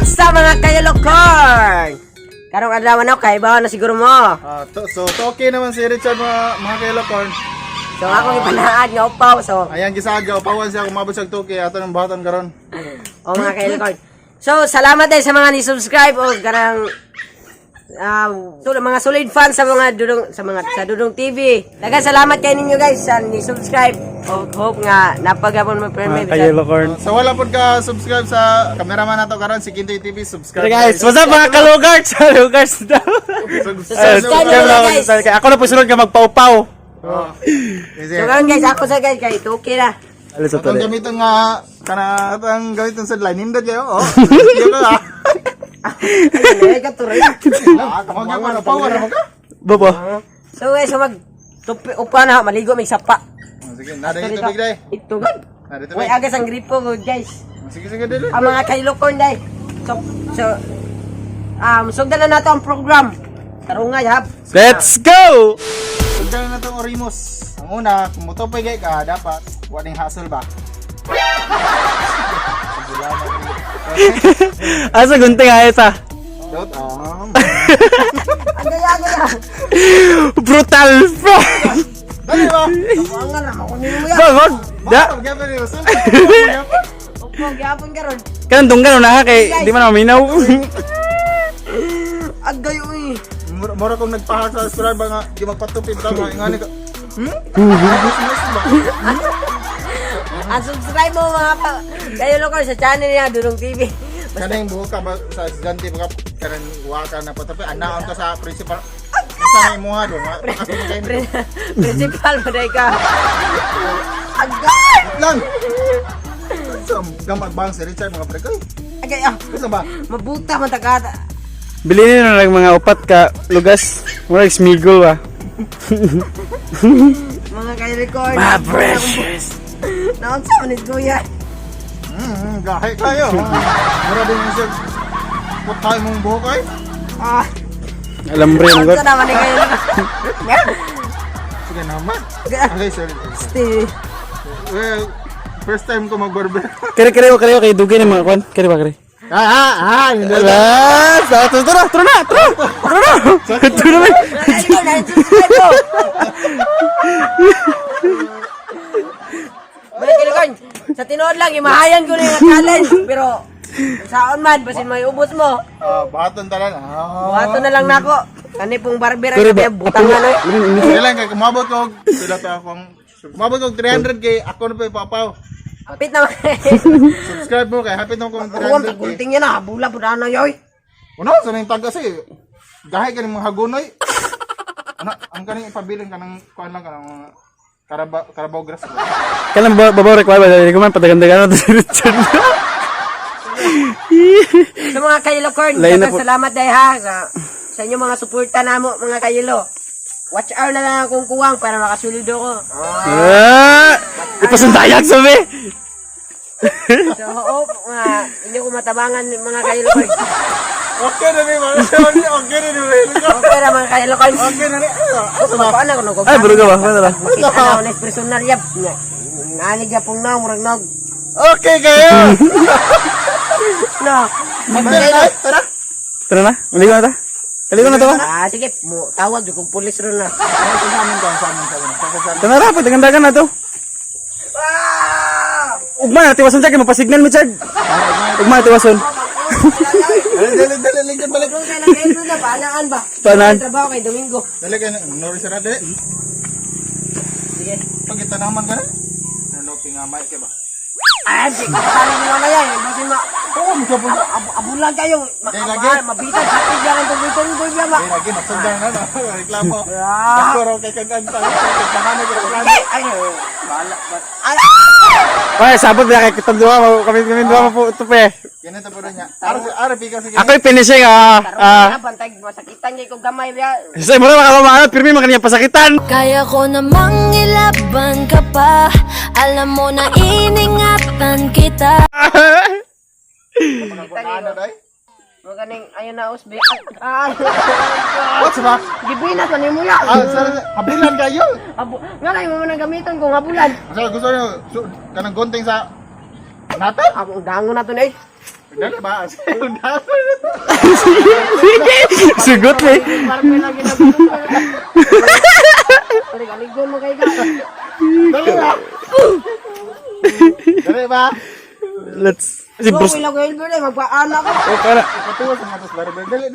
Kumusta mga kayolokor? Karong adlaw na kay bawa na siguro mo. So okay naman si Richard mga kailokorn. So ako ipanaad nga upaw so. Ayan gisagaw, pawan siya kumabot sa tuki ato ng batan karon. O mga kayolokor. So salamat din sa mga ni-subscribe o garang mga solid fans sa mga Dudong TV. Daghang salamat kay ninyo guys sa ni-subscribe. Hope nga napagapon mo permit. So wala pod ka subscribe sa cameraman nato karon si Kintoy TV, subscribe. Hey guys, what's up mga kalugars? Kalugars daw. Ako na po sunod ka magpaupaw. So guys, ako sa guys kay Tuki na. Alis sa Atong tole. gamiton nga kanang gamiton sa line nindot kayo. Iyo ka. Ay katuloy. Kamang ka power mo ka. Baba. So guys, upa na maligo may sapa. Sige, nada ito big day. Ito gud. Nada ito. Way agas ang gripo good guys. Sige dili. Ang mga kailokon day. Sugdan na nato ang program. Tarungay hab. Let's go! Sugdan na tong Orimos. Ang una, kung motopay gay ka dapat waning hassle ba. Asa gunting ayos ah. Dot Ang gaya. Brutal bro! Dali ba? Ang nga na makunin mo yan. Wag! Da! Gyapon ni Rasul. Upo gyapon karon. Kanang dunggan na kay di man maminaw. Ang gayo eh. Mura kong nagpahak sa restaurant ba nga di magpatupid ka nga ingani ka. Subscribe mo mga kailokon sa channel niya Dudong TV. Kana yung buhok ka ba sa estudyante ba kanang waka na patapi anaon ka sa principal. Sa may muha do nga. Principal mo day ka. Agay! Lang. So, gamag bang si Richard mga pre ko. Agay Gusto ba? mabuta man takata. Bilhin na lang mga upat ka lugas. Mura smigol ah. Mga kailokon. My precious. Naon sa manid kuya. Gahe kayo. Mura din yung siya. Putay mong buhok ay. Alam rin Naon got. sa naman ni kailokon. Sige naman. Okay, sir. Steve. Well, first time ko mag-barber. Kare kay dugay ni mga kwan. Kare ba kare? Alas! Tara na! Kailokon na subscribe ko. Mga kailokon, sa tinood lang imahayan ko na yung challenge pero saon man basin may ubos mo. Baton talan. Buhato na lang nako. Kani pong barber Pero ay butang na no. Kailan kay kumabot ko sila to akong kumabot ko 300 kay ako na pa ipapaw. Kapit na. Subscribe mo kay hapit na ko Kuwan 300 kay. gunting yan na bula pud ana yoy. Uno sa nang tag kasi gahe ka ng mga hagunoy. Ano ang kaning ipabilin ka ng kuan lang ka ng Carabao grass. Kailan babaw require ba? Hindi ko man patagandagan na si Richard. Sa mga kailokor, Lain na po. salamat dahil ha sa inyo mga suporta namo mga kayilo. Watch out na lang akong kuwang para makasulido ko. Ipasundayag sabi! So hope hindi ko matabangan mga kayilokor. Okay na ni mga okay na ni. Okay ra mga kayilokor. Okay na ni. Sumakaan ako nung Ay, bro ka ba? Ano na? Makita na ako na personal yap. Nanig yapong na, murag nog. Okay kayo. No. Tara. Tara na? Maligo na ta? Maligo na to? Sige, tawag yung kong pulis ron na. Sa amin. Tara na, patagandagan na to. Ugma na, tiwason siya, kaya mapasignan mo, Chad. Ugma na, tiwason. Dali lingkod balik. Kung kailan kayo na, paanaan ba? Paanaan? May trabaho kay Domingo. Dali kayo nori sa rade. Sige. Pag itanaman ka na. Ano pingamay ka ba? Ay, sige, kapatali mo na yan. Basin ma... Oo, magkapon ka. Abulan kayo. Mabitan, sakit yan ang tunggoy-tunggoy yan ba? Ay, lagi, nasundan na na. Reklamo. Ah. Nakuro kay kaganta. Kagtahanan ko reklamo. Ay, bala. Ay, Ay, sabot na kay kitang duwa, kami duwa po ito pe. Ganito po rin niya. Arabi ka sige. Ako'y finishing, tarong na, bantay, masakitan niya yung gamay ba? Say mo na makakamahal, pirmi mo kanina pasakitan. Kaya ko namang ilaban ka pa. Alam mo na iningatan kita. Ano dai? Maganing, ayun na, usbi. What's ba? Gibinas, ano mo yan? Habulan kayo. Nga kayo mo nang gamiton kung habulan. Gusto niyo kanang gunting sa natin? Ang dango na to na eh. Dali ba? Undas. Sugot eh. Parang may lagi na Aligon mo kay ka. Dali ba? Dali ba? Let's... Si Go, Bruce... ilaw ko Hilbert eh. Magpaanak ko. Oh, para... Patuwas ang atas barber. Dali.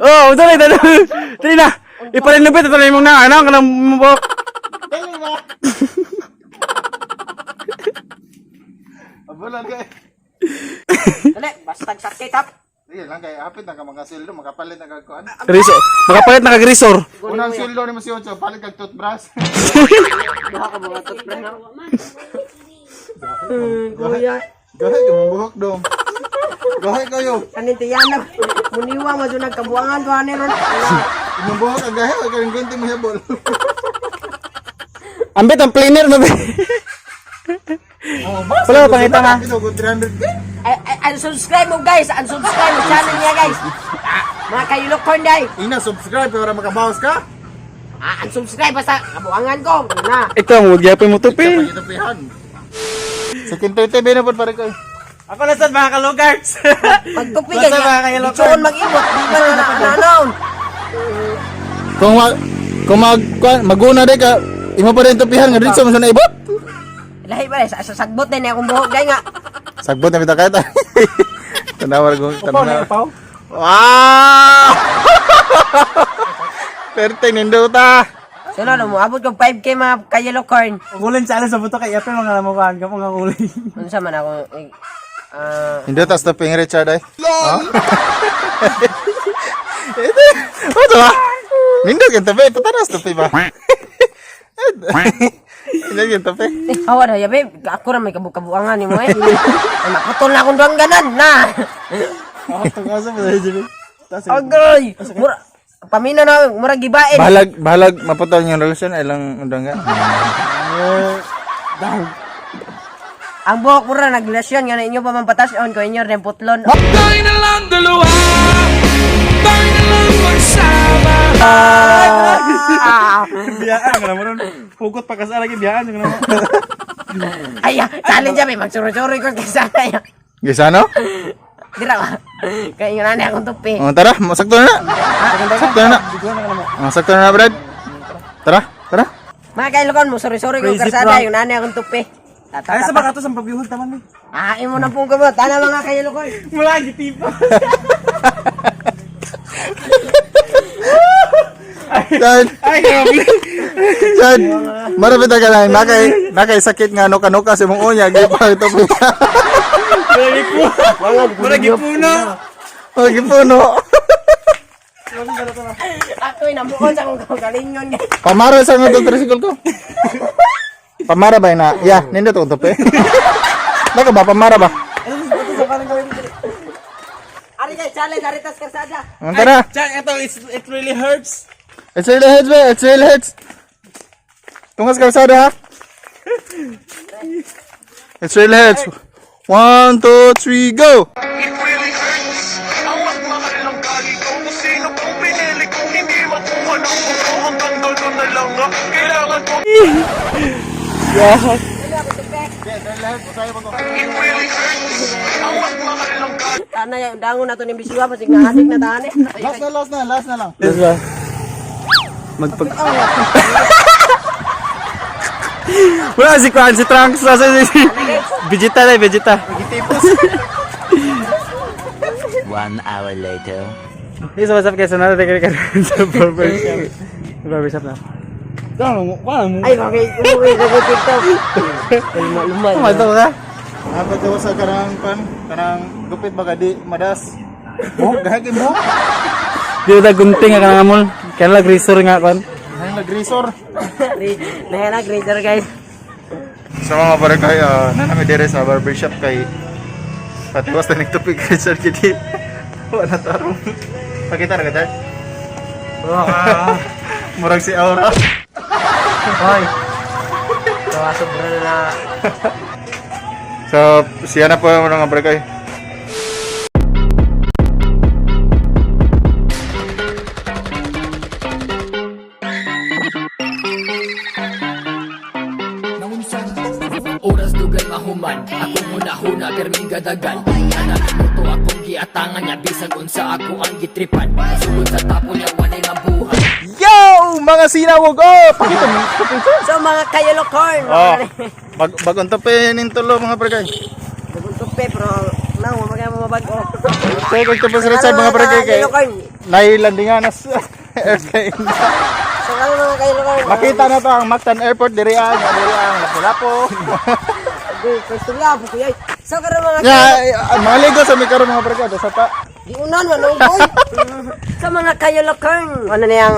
Oh, dali. Dali na. Ipalinupit ito lang mong na. Ano? Kanang mabok. Dali ba? Abulan kay. Dali, basta sakit up. Sige lang kay hapit na ka mga sildo, makapalit na kagkuan. Grisor. Makapalit na kag-grisor. Unang sildo ni Masyo, palit kag toothbrush. Baka ka mga toothbrush na. Kuya. Gahay ka mong buhok dong. Gahay kayo. Kanin tiyana. Muniwa mo dyan nagkabuangan ko ani ron. Imong buhok ang gahay, huwag ka rin gunting mo hebol. Ambit ang planer no be. Wala pa pangita nga. Ito, good 300k. Unsubscribe mo guys. Unsubscribe mo channel niya guys. Mga kayulok ko hindi. Ina, subscribe para makabawas ka. Unsubscribe basta kabuangan ko. Na. Ikaw mo gyapon mo tupi. Pagitupihan. Sa Kintoy TV na po pare ko. Ako na sad mga kalugards. Pagtupi Basta mga ganyan. kayulok. Itoon mag-ibot. Di ba na ano? Kung maguna day ka, imo pa rin tupihan nga dito mo sa naibot. Lahi ba sa sagbot din akong buhok dai nga. Sagbot na bitaw kahit. Tanawar ko. Upaw na upaw. Wow! Perteng nindo ta. So na mo abot ko 5k mga kayulok corn. Ulin sa sa buto kay Apple mga namukaan ka mga ulin. Unsa man ako Nindo ta stopping Richard ay. Oh. Ito ba? Nindo kan tabi patanas tabi ba? Nindo kan tabi. Hawa na yabe ako ra may kabukabuangan nimo eh. Ay makutol na akong duangganan na. Oh, tungasa mo dai. Agay. Mura pamina na mura gibain. Bahalag maputol yung relasyon ay lang undang ka. Ang buhok mura nagrelasyon nga na inyo pa man patason ko inyo rin putlon. Tayo na lang dalawa. Tayo na lang magsama. Biyaan nga naman. Pugot pa kasara lagi biyaan nga naman. Ay, challenge kami magsuro-suro ko kaysa kaya. Gisano? Dira ba? Kaya yung nanay akong tupi. Oh, tara, sakto na. Sakto na. Sakto na, Brad. Tara. Mga kailokon mo, sorry ko Crazy karsada prank. yung nanay akong tupi. Ay sa baka to sa pabihon taman ni. Imo na pong gamot. Tana mga kailokon. Mula gitipo. Yan. Ay grabe. Yan. Marapit ka lang. Nakay sakit nga nuka-nuka sa mong unya. Gipang ito po. Murag ipuno. Gipuno. Ako'y namuon sa akong kalingon. Pamara sa mga tricycle ko. Pamara ba na? Ya, nindot ko tope. Naka ba pamara ba? Ari kay challenge aritas karsada. Tara. Chan, ito it really hurts. It's really hurts, ba? It's really hurts. Tungas kalsada ha. It's really hurts. 1, 2, 3, go! It really hurts. Ang magmahal ng gali ko. Kung sino pong pinili kong hindi makuha ng buko. Hanggang doon na lang nga. Kailangan ko. It really hurts. Ang magmahal ng gali. Tana yung dangon na to ni Biswa pasig nahadik na tane. Last na lang. Yes ba? Magpag... Wala si Kwan, si Trunks sa Vegeta na, Vegeta. 1 hour later. Hey, so what's up guys? Another day ka sa barbershop. Barbershop na. Paano mo? Ay, okay. Umuwi sa TikTok. Lumad. Ito ka? Dapat daw sa kanang gupit baga di madas. Oh, gahagin mo. Di na gunting ka nga mol. Kaya lang grisor nga kon. Ay nagresor. Nahanag grader guys. Sa mga barangay, nanami dire sa barbershop kay patiwas na nagtupig kay Sir Kiti. Wala tarong. Pakita na ka, Chad. Murag si Aura. Hoy. Tawa sobra na. So, siya na po yung mga barangay. Oras dugan mahuman, ako muna huna, permin gadagan. Nanalimuto akong giatangan niya, bisag unsa ako ang gitripan. Sulod sa tapo niya, walay nga buhay. Yo! Mga sinawog! Oh! Pakita mo. So mga kayolo corn. Oh. Bagong tape nintulo mga pregay. Bagong tupe pero nang mabago. So kung tapos Richard mga pregay kay nailandingan na sa airplane. So ano mga kayolo corn. Makita na to ang Mactan Airport diri ang Lapu-Lapu. Pwesto lang po kuya. So karon mga Mga ligo sa mikro mga pregay sa pa. di unan man boy. Sa mga kayolo corn. Ano na yang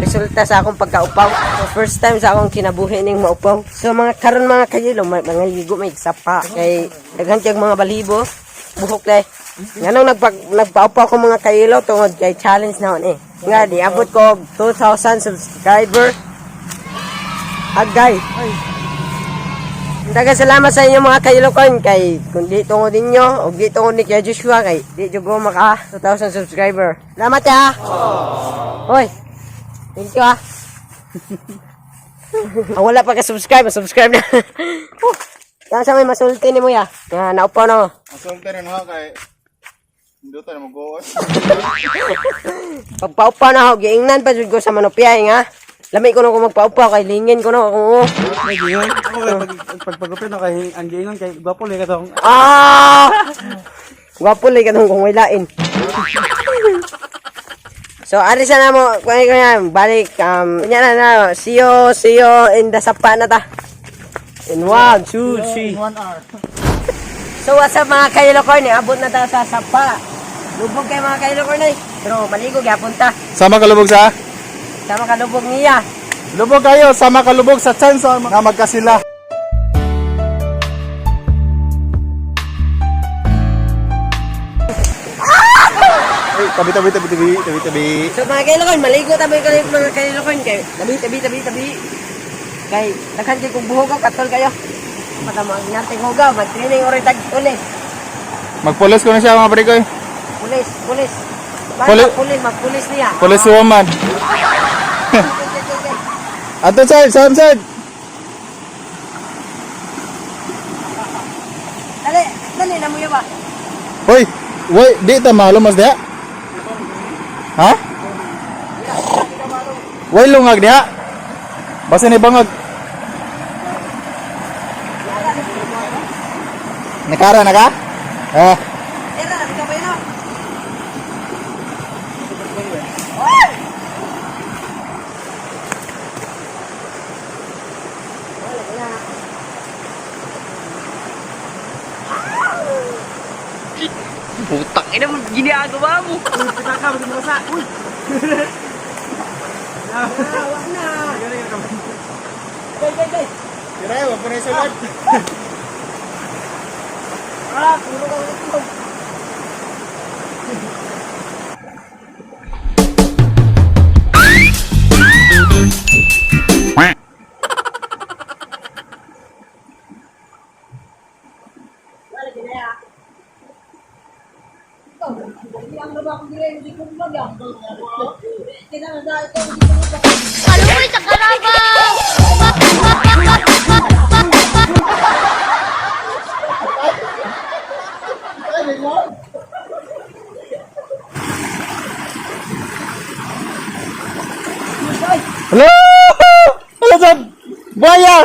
resulta sa akong pagkaupaw. So first time sa akong kinabuhi ning maupaw. So mga karon mga kayolo mga ligo may sapa kay daghan tiyang mga balibo. Buhok dai. Nganong nagpaupaw ko mga kayolo tungod kay challenge naon eh. Nga di abot ko 2,000 subscriber. Agay. Daghang salamat sa inyo mga kayolokon kay kung di tungod ninyo o di tungod ni Kuya Joshua kay di jud ko maka 2,000 subscriber. Salamat ya. Hoy. Thank you ah. Wala pa ka subscribe na. Yan sa may masulti ni mo ya. Nga naupaw na. Masulti rin ako kay Duto na mag-uwas. Pagpaupaw na ako, giingnan pa jud ko sa manopiyay nga. Lami ko na kung magpaupaw kay lingin ko na ako. May gingon. Ako pagpagupit na kay ang gingon kay gwapo lay ka tong. Gwapo lay ka kung wailain. So, ari sana mo, kaya balik, kanya na, see you in the sapa na ta. In 1, 2, 3. 1 hour. So, what's up mga kayolokon, abot na ta sa sapa. Lubog kayo mga kayolokon eh. Pero maligo, gyapon ta. Sama kalubog sa? Sama ka lubog niya. Lubog kayo, sama kalubog sa chance na magkasila. Tabi. So mga kayolokon, maligo tabi kayo mga kayolokon. Kay, tabi. Kay, daghan kayo kung buhog katol kayo. Mata mo, nating hugaw, mag-training oray tag-ulis. Magpulis ko na siya mga prekoy. Pulis. Magpulis niya. Police woman. Ato side. Dali na mo yun ba? Hoy, di ta malumas dia. Ha? Way lungag dia. Basta ni bangag. Nakara na ka? Era, ikaw ba yun? Putang ina mo, ginagawa mo. Pitaka mo masa. Uy. Wag na. Gay. Tira, wag pa na sulod. Puro ka ulit. Kaluoy sa karabaw! Hello! Hello, John! Buaya!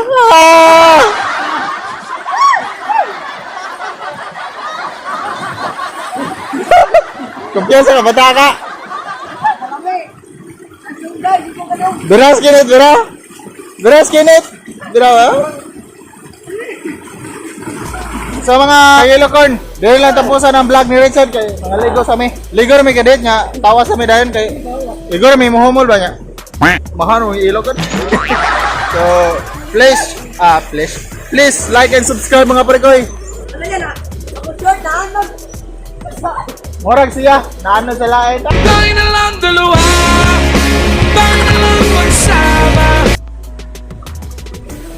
Kumpiyansa ka, bata ka! Duras kinit, Dura, ha? Sa mga Yellowcorn, dahil lang tapusan ang vlog ni Richard kay mga ligo sa mi. Ligo mi kadit nga, tawa sa mi dayon kay ligo mi muhumol ba niya? Mahano yung Yellowcorn? So, please like and subscribe mga prekoy. Ano yan ah? Ako short na ano? Morag siya, naano sa lain. Tayo na lang dalawa, tayo na lang magsama.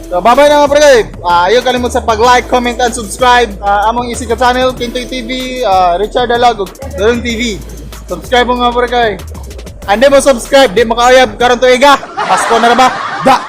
So, bye-bye na mga prekoy. Ayaw kalimut sa pag-like, comment, and subscribe. Among isi ka channel, Kintoy TV, Richard Dalag, Dalong TV. Subscribe mo mga prekoy. Ande mo subscribe, di makaayab karon tuiga. Pasko na ba? Da!